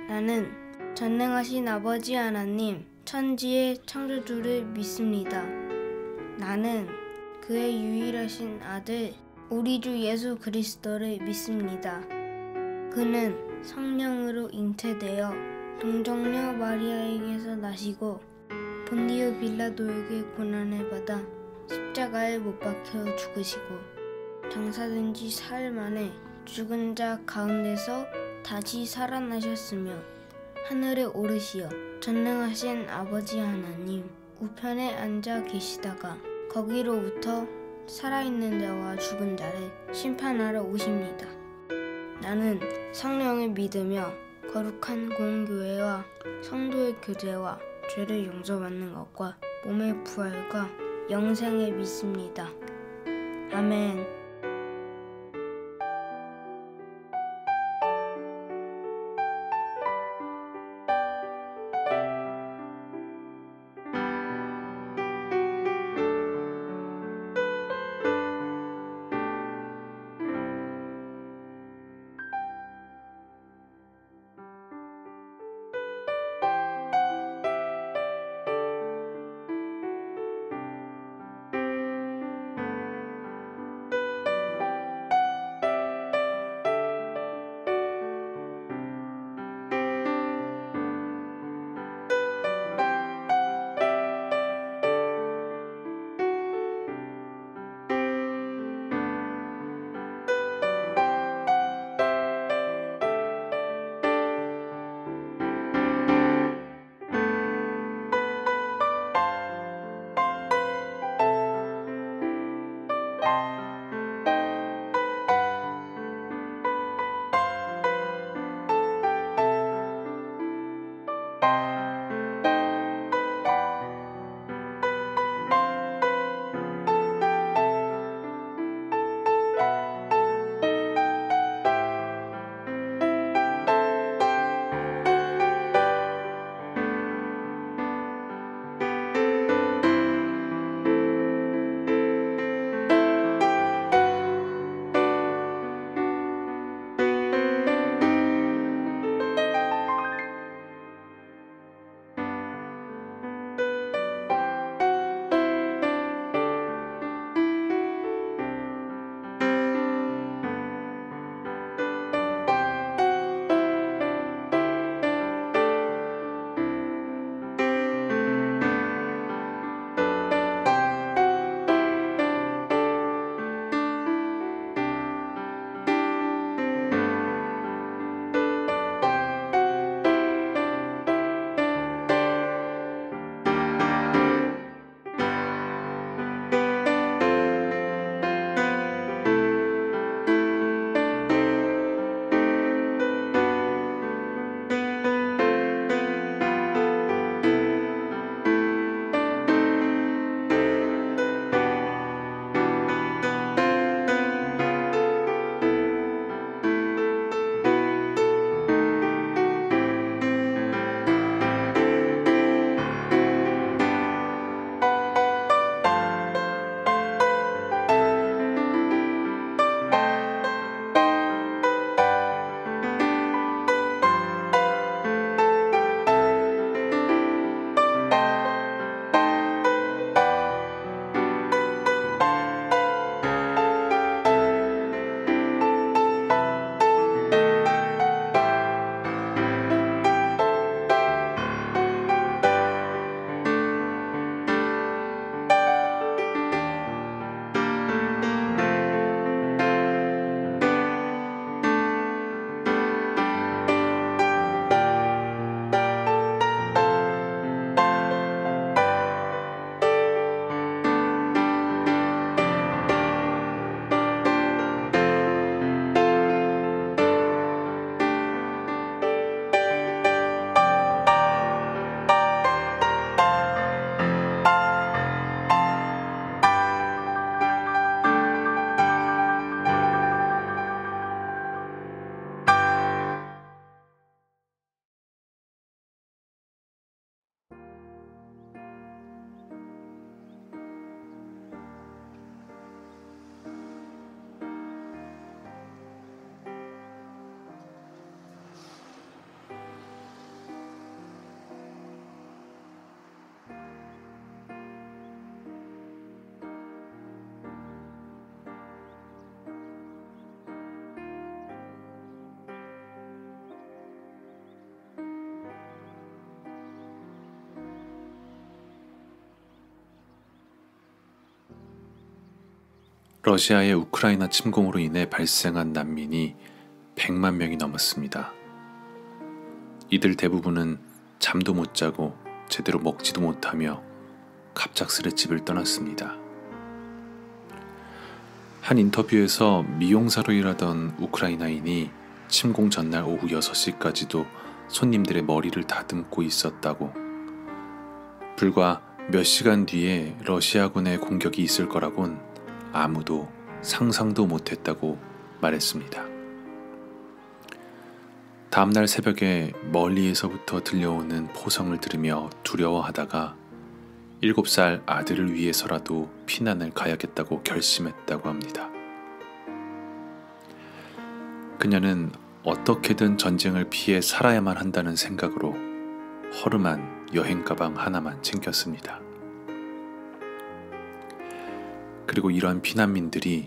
나는 전능하신 아버지 하나님, 천지의 창조주를 믿습니다. 나는 그의 유일하신 아들, 우리 주 예수 그리스도를 믿습니다. 그는 성령으로 잉태되어 동정녀 마리아에게서 나시고 본디오 빌라도에게 고난을 받아 십자가에 못 박혀 죽으시고 장사된 지 사흘 만에 죽은 자 가운데서 다시 살아나셨으며 하늘에 오르시어 전능하신 아버지 하나님 우편에 앉아 계시다가 거기로부터 살아있는 자와 죽은 자를 심판하러 오십니다. 나는 성령을 믿으며 거룩한 공교회와 성도의 교제와 죄를 용서받는 것과 몸의 부활과 영생을 믿습니다. 아멘. 러시아의 우크라이나 침공으로 인해 발생한 난민이 100만 명이 넘었습니다. 이들 대부분은 잠도 못 자고 제대로 먹지도 못하며 갑작스레 집을 떠났습니다. 한 인터뷰에서 미용사로 일하던 우크라이나인이 침공 전날 오후 6시까지도 손님들의 머리를 다듬고 있었다고, 불과 몇 시간 뒤에 러시아군의 공격이 있을 거라곤 아무도 상상도 못했다고 말했습니다. 다음날 새벽에 멀리에서부터 들려오는 포성을 들으며 두려워하다가 7살 아들을 위해서라도 피난을 가야겠다고 결심했다고 합니다. 그녀는 어떻게든 전쟁을 피해 살아야만 한다는 생각으로 허름한 여행 가방 하나만 챙겼습니다. 그리고 이러한 피난민들이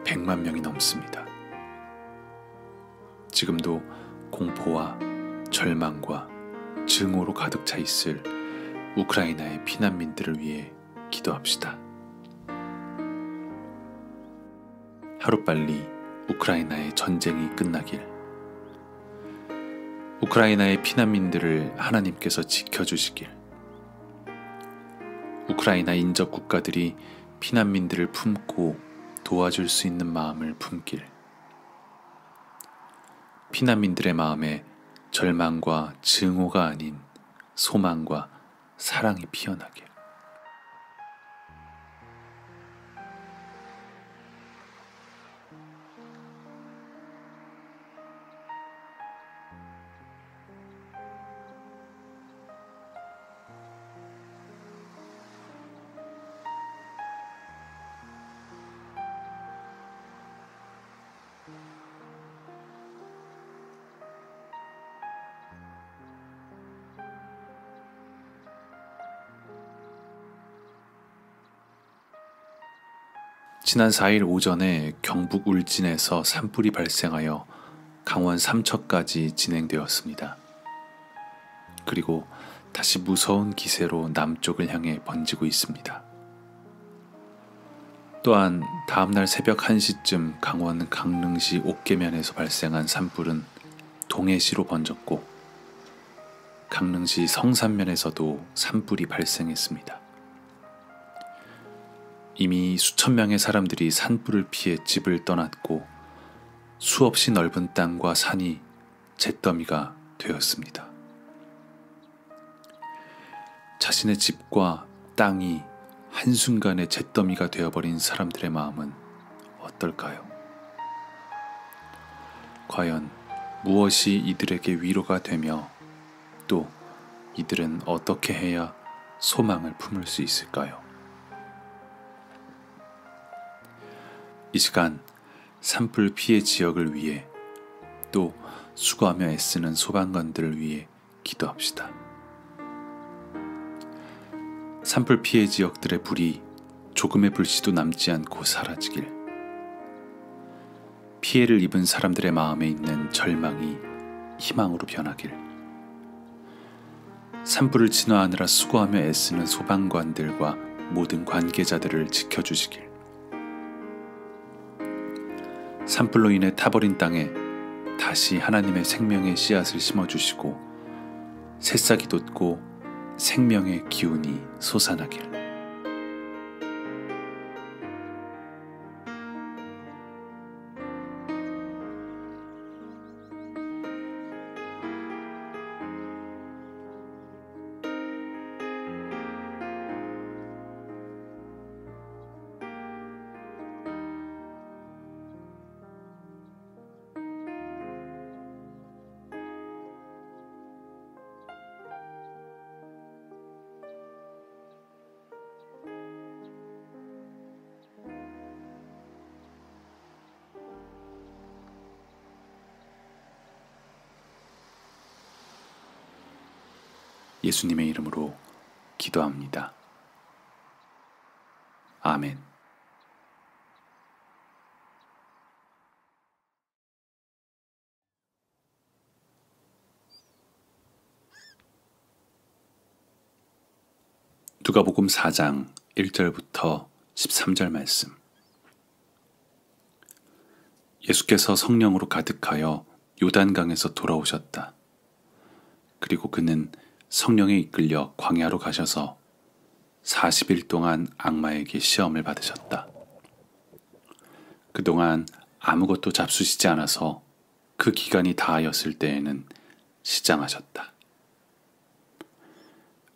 100만 명이 넘습니다. 지금도 공포와 절망과 증오로 가득 차 있을 우크라이나의 피난민들을 위해 기도합시다. 하루빨리 우크라이나의 전쟁이 끝나길. 우크라이나의 피난민들을 하나님께서 지켜주시길. 우크라이나 인접 국가들이 피난민들을 품고 도와줄 수 있는 마음을 품길. 피난민들의 마음에 절망과 증오가 아닌 소망과 사랑이 피어나길. 지난 4일 오전에 경북 울진에서 산불이 발생하여 강원 삼척까지 진행되었습니다. 그리고 다시 무서운 기세로 남쪽을 향해 번지고 있습니다. 또한 다음날 새벽 1시쯤 강원 강릉시 옥계면에서 발생한 산불은 동해시로 번졌고, 강릉시 성산면에서도 산불이 발생했습니다. 이미 수천 명의 사람들이 산불을 피해 집을 떠났고 수없이 넓은 땅과 산이 잿더미가 되었습니다. 자신의 집과 땅이 한순간에 잿더미가 되어버린 사람들의 마음은 어떨까요? 과연 무엇이 이들에게 위로가 되며 또 이들은 어떻게 해야 소망을 품을 수 있을까요? 이 시간 산불 피해 지역을 위해 또 수고하며 애쓰는 소방관들을 위해 기도합시다. 산불 피해 지역들의 불이 조금의 불씨도 남지 않고 사라지길. 피해를 입은 사람들의 마음에 있는 절망이 희망으로 변하길. 산불을 진화하느라 수고하며 애쓰는 소방관들과 모든 관계자들을 지켜주시길. 산불로 인해 타버린 땅에 다시 하나님의 생명의 씨앗을 심어주시고 새싹이 돋고 생명의 기운이 솟아나길. 예수님의 이름으로 기도합니다. 아멘. 누가복음 4장 1절부터 13절 말씀. 예수께서 성령으로 가득하여 요단강에서 돌아오셨다. 그리고 그는 성령에 이끌려 광야로 가셔서 40일 동안 악마에게 시험을 받으셨다. 그동안 아무것도 잡수시지 않아서 그 기간이 다하였을 때에는 시장하셨다.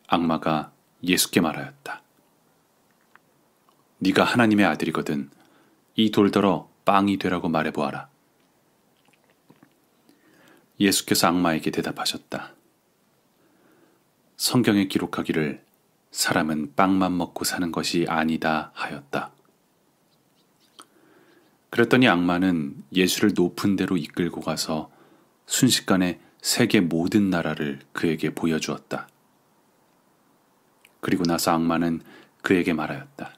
악마가 예수께 말하였다. 네가 하나님의 아들이거든 이 돌더러 빵이 되라고 말해보아라. 예수께서 악마에게 대답하셨다. 성경에 기록하기를 사람은 빵만 먹고 사는 것이 아니다 하였다. 그랬더니 악마는 예수를 높은 데로 이끌고 가서 순식간에 세계 모든 나라를 그에게 보여주었다. 그리고 나서 악마는 그에게 말하였다.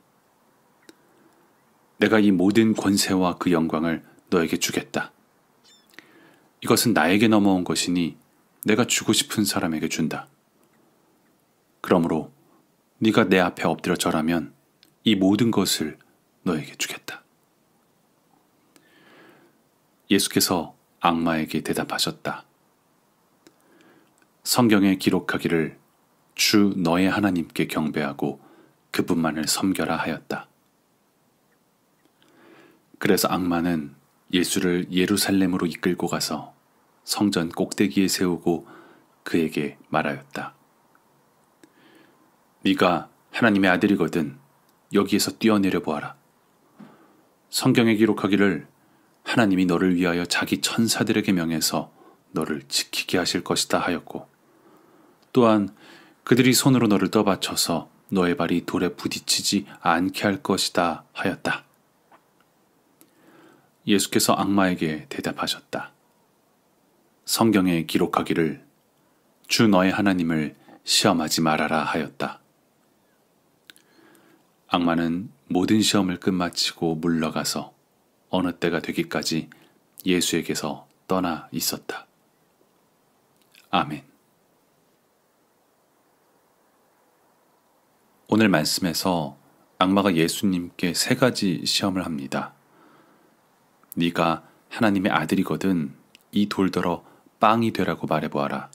내가 이 모든 권세와 그 영광을 너에게 주겠다. 이것은 나에게 넘어온 것이니 내가 주고 싶은 사람에게 준다. 그러므로 네가 내 앞에 엎드려 절하면 이 모든 것을 너에게 주겠다. 예수께서 악마에게 대답하셨다. 성경에 기록하기를 주 너의 하나님께 경배하고 그분만을 섬겨라 하였다. 그래서 악마는 예수를 예루살렘으로 이끌고 가서 성전 꼭대기에 세우고 그에게 말하였다. 네가 하나님의 아들이거든 여기에서 뛰어내려 보아라. 성경에 기록하기를 하나님이 너를 위하여 자기 천사들에게 명해서 너를 지키게 하실 것이다 하였고 또한 그들이 손으로 너를 떠받쳐서 너의 발이 돌에 부딪히지 않게 할 것이다 하였다. 예수께서 악마에게 대답하셨다. 성경에 기록하기를 주 너의 하나님을 시험하지 말아라 하였다. 악마는 모든 시험을 끝마치고 물러가서 어느 때가 되기까지 예수에게서 떠나 있었다. 아멘. 오늘 말씀에서 악마가 예수님께 세 가지 시험을 합니다. 네가 하나님의 아들이거든 이 돌더러 빵이 되라고 말해보아라.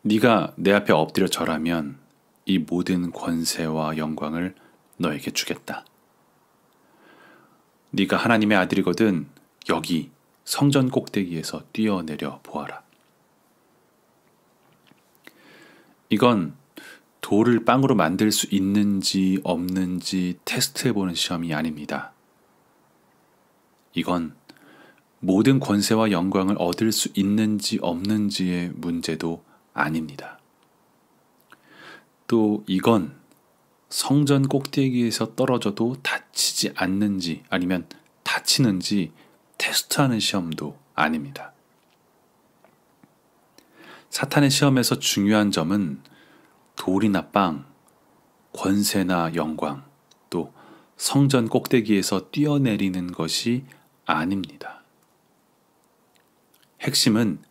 네가 내 앞에 엎드려 절하면 이 모든 권세와 영광을 너에게 주겠다. 네가 하나님의 아들이거든 여기 성전 꼭대기에서 뛰어내려 보아라. 이건 돌을 빵으로 만들 수 있는지 없는지 테스트해보는 시험이 아닙니다. 이건 모든 권세와 영광을 얻을 수 있는지 없는지의 문제도 아닙니다. 또 이건 성전 꼭대기에서 떨어져도 다치지 않는지 아니면 다치는지 테스트하는 시험도 아닙니다. 사탄의 시험에서 중요한 점은 돌이나 빵, 권세나 영광, 또 성전 꼭대기에서 뛰어내리는 것이 아닙니다. 핵심은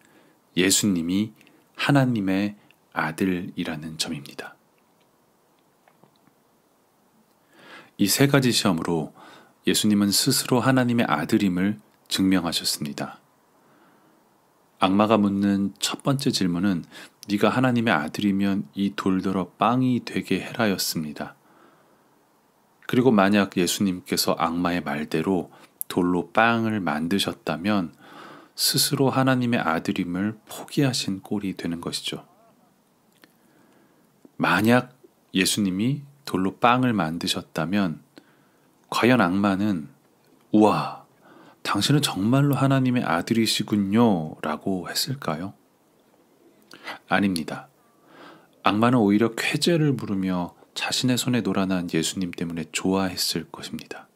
예수님이 하나님의 아들이라는 점입니다. 이 세 가지 시험으로 예수님은 스스로 하나님의 아들임을 증명하셨습니다. 악마가 묻는 첫 번째 질문은 네가 하나님의 아들이면 이 돌더러 빵이 되게 해라였습니다. 그리고 만약 예수님께서 악마의 말대로 돌로 빵을 만드셨다면 스스로 하나님의 아들임을 포기하신 꼴이 되는 것이죠. 만약 예수님이 돌로 빵을 만드셨다면 과연 악마는 우와, 당신은 정말로 하나님의 아들이시군요 라고 했을까요? 아닙니다. 악마는 오히려 쾌재를 부르며 자신의 손에 놀아난 예수님 때문에 좋아했을 것입니다.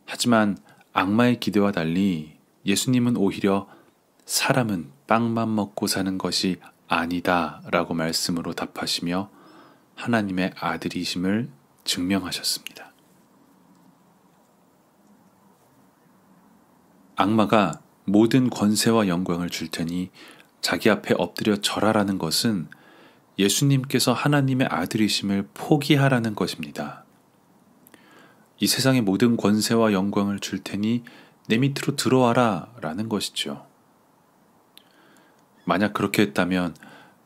하지만 악마의 기대와 달리 예수님은 오히려 사람은 빵만 먹고 사는 것이 아니다 라고 말씀으로 답하시며 하나님의 아들이심을 증명하셨습니다. 악마가 모든 권세와 영광을 줄 테니 자기 앞에 엎드려 절하라는 것은 예수님께서 하나님의 아들이심을 포기하라는 것입니다. 이 세상의 모든 권세와 영광을 줄 테니 내 밑으로 들어와라 라는 것이죠. 만약 그렇게 했다면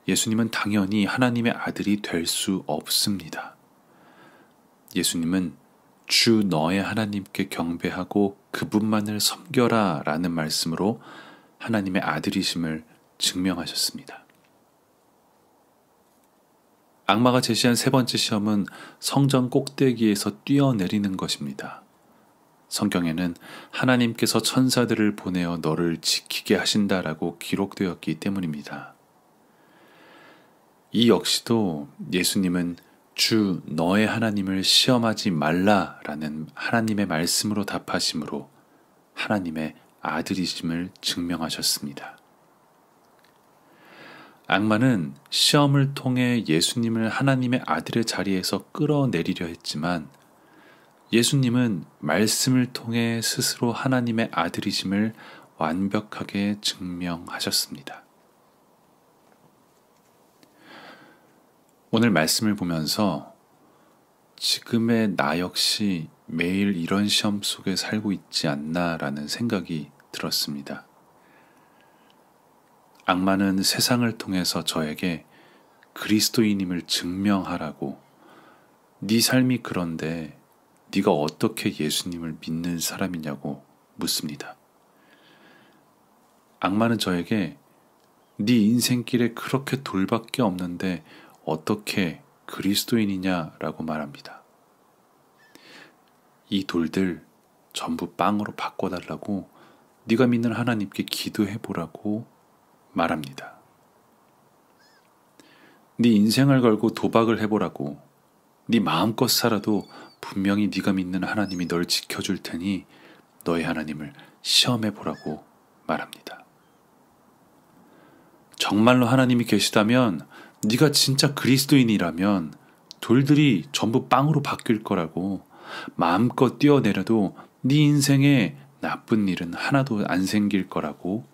예수님은 당연히 하나님의 아들이 될 수 없습니다. 예수님은 주 너의 하나님께 경배하고 그분만을 섬겨라 라는 말씀으로 하나님의 아들이심을 증명하셨습니다. 악마가 제시한 세 번째 시험은 성전 꼭대기에서 뛰어내리는 것입니다. 성경에는 하나님께서 천사들을 보내어 너를 지키게 하신다라고 기록되었기 때문입니다. 이 역시도 예수님은 주 너의 하나님을 시험하지 말라라는 하나님의 말씀으로 답하심으로 하나님의 아들이심을 증명하셨습니다. 악마는 시험을 통해 예수님을 하나님의 아들의 자리에서 끌어내리려 했지만 예수님은 말씀을 통해 스스로 하나님의 아들이심을 완벽하게 증명하셨습니다. 오늘 말씀을 보면서 지금의 나 역시 매일 이런 시험 속에 살고 있지 않나라는 생각이 들었습니다. 악마는 세상을 통해서 저에게 그리스도인임을 증명하라고 네 삶이 그런데 네가 어떻게 예수님을 믿는 사람이냐고 묻습니다. 악마는 저에게 네 인생길에 그렇게 돌밖에 없는데 어떻게 그리스도인이냐라고 말합니다. 이 돌들 전부 빵으로 바꿔달라고 네가 믿는 하나님께 기도해보라고 말합니다. 네 인생을 걸고 도박을 해보라고 네 마음껏 살아도 분명히 네가 믿는 하나님이 널 지켜줄 테니 너의 하나님을 시험해보라고 말합니다. 정말로 하나님이 계시다면 네가 진짜 그리스도인이라면 돌들이 전부 빵으로 바뀔 거라고 마음껏 뛰어내려도 네 인생에 나쁜 일은 하나도 안 생길 거라고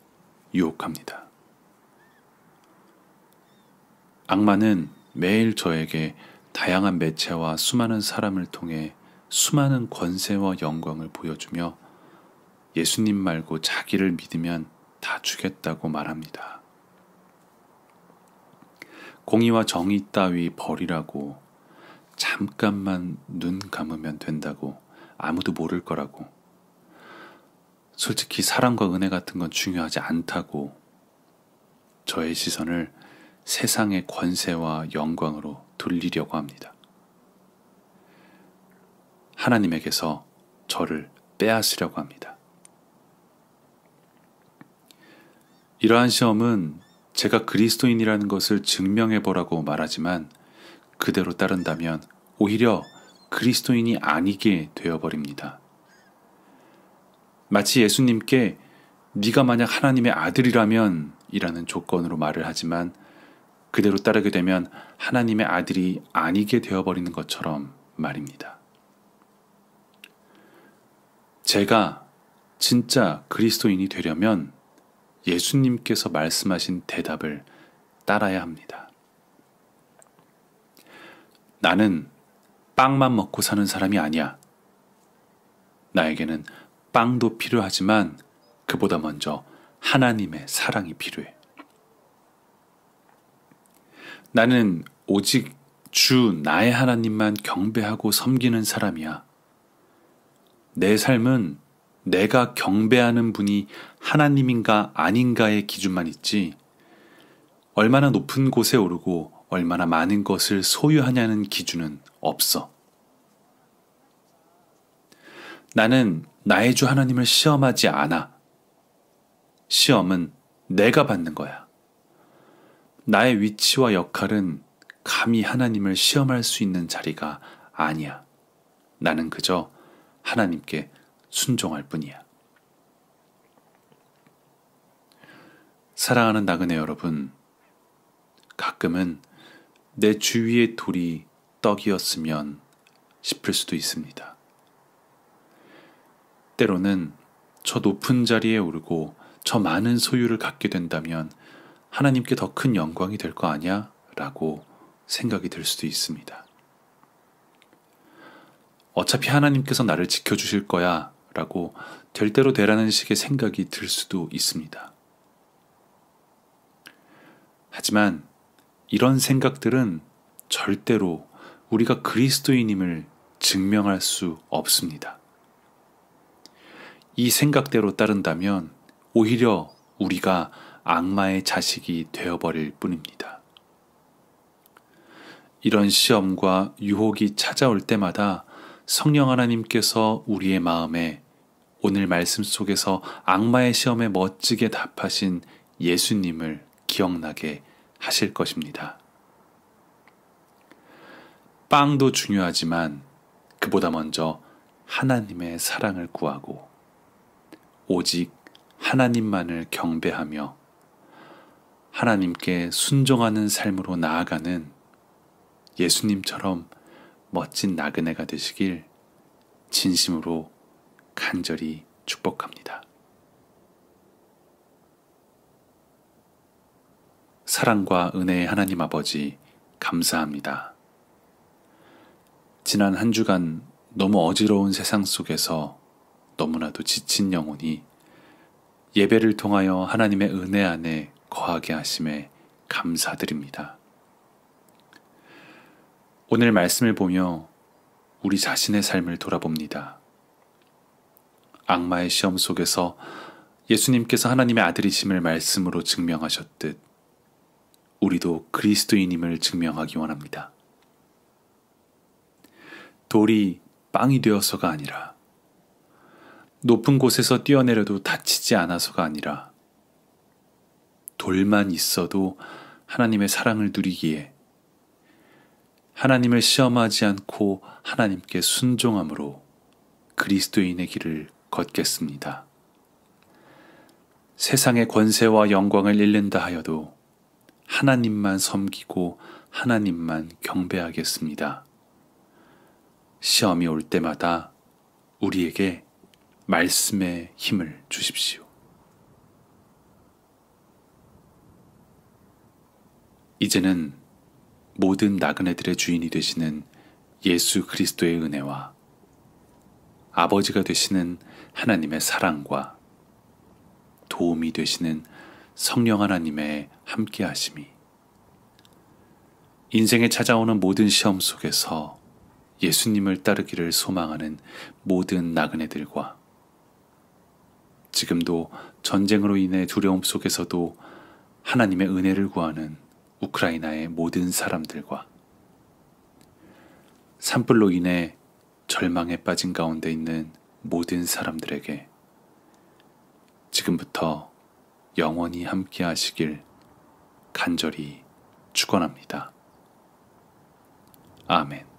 유혹합니다. 악마는 매일 저에게 다양한 매체와 수많은 사람을 통해 수많은 권세와 영광을 보여주며 예수님 말고 자기를 믿으면 다 주겠다고 말합니다. 공의와 정의 따위 버리라고 잠깐만 눈 감으면 된다고 아무도 모를 거라고 솔직히 사랑과 은혜 같은 건 중요하지 않다고 저의 시선을 세상의 권세와 영광으로 돌리려고 합니다. 하나님에게서 저를 빼앗으려고 합니다. 이러한 시험은 제가 그리스도인이라는 것을 증명해보라고 말하지만 그대로 따른다면 오히려 그리스도인이 아니게 되어버립니다. 마치 예수님께 네가 만약 하나님의 아들이라면 이라는 조건으로 말을 하지만 그대로 따르게 되면 하나님의 아들이 아니게 되어버리는 것처럼 말입니다. 제가 진짜 그리스도인이 되려면 예수님께서 말씀하신 대답을 따라야 합니다. 나는 빵만 먹고 사는 사람이 아니야. 나에게는 빵도 필요하지만 그보다 먼저 하나님의 사랑이 필요해. 나는 오직 주 나의 하나님만 경배하고 섬기는 사람이야. 내 삶은 내가 경배하는 분이 하나님인가 아닌가의 기준만 있지 얼마나 높은 곳에 오르고 얼마나 많은 것을 소유하냐는 기준은 없어. 나는 나의 주 하나님을 시험하지 않아. 시험은 내가 받는 거야. 나의 위치와 역할은 감히 하나님을 시험할 수 있는 자리가 아니야. 나는 그저 하나님께 순종할 뿐이야. 사랑하는 나그네 여러분, 가끔은 내 주위의 돌이 떡이었으면 싶을 수도 있습니다. 때로는 저 높은 자리에 오르고 저 많은 소유를 갖게 된다면 하나님께 더 큰 영광이 될 거 아니야? 라고 생각이 들 수도 있습니다. 어차피 하나님께서 나를 지켜주실 거야 라고 될 대로 되라는 식의 생각이 들 수도 있습니다. 하지만 이런 생각들은 절대로 우리가 그리스도인임을 증명할 수 없습니다. 이 생각대로 따른다면 오히려 우리가 악마의 자식이 되어버릴 뿐입니다. 이런 시험과 유혹이 찾아올 때마다 성령 하나님께서 우리의 마음에 오늘 말씀 속에서 악마의 시험에 멋지게 답하신 예수님을 기억나게 하실 것입니다. 빵도 중요하지만 그보다 먼저 하나님의 사랑을 구하고 오직 하나님만을 경배하며 하나님께 순종하는 삶으로 나아가는 예수님처럼 멋진 나그네가 되시길 진심으로 간절히 축복합니다. 사랑과 은혜의 하나님 아버지 감사합니다. 지난 한 주간 너무 어지러운 세상 속에서 너무나도 지친 영혼이 예배를 통하여 하나님의 은혜 안에 거하게 하심에 감사드립니다. 오늘 말씀을 보며 우리 자신의 삶을 돌아봅니다. 악마의 시험 속에서 예수님께서 하나님의 아들이심을 말씀으로 증명하셨듯 우리도 그리스도인임을 증명하기 원합니다. 돌이 빵이 되어서가 아니라 높은 곳에서 뛰어내려도 다치지 않아서가 아니라 돌만 있어도 하나님의 사랑을 누리기에 하나님을 시험하지 않고 하나님께 순종함으로 그리스도인의 길을 걷겠습니다. 세상의 권세와 영광을 잃는다 하여도 하나님만 섬기고 하나님만 경배하겠습니다. 시험이 올 때마다 우리에게 말씀의 힘을 주십시오. 이제는 모든 나그네들의 주인이 되시는 예수 그리스도의 은혜와 아버지가 되시는 하나님의 사랑과 도움이 되시는 성령 하나님의 함께하심이 인생에 찾아오는 모든 시험 속에서 예수님을 따르기를 소망하는 모든 나그네들과 지금도 전쟁으로 인해 두려움 속에서도 하나님의 은혜를 구하는 우크라이나의 모든 사람들과 산불로 인해 절망에 빠진 가운데 있는 모든 사람들에게 지금부터 영원히 함께 하시길 간절히 축원합니다. 아멘.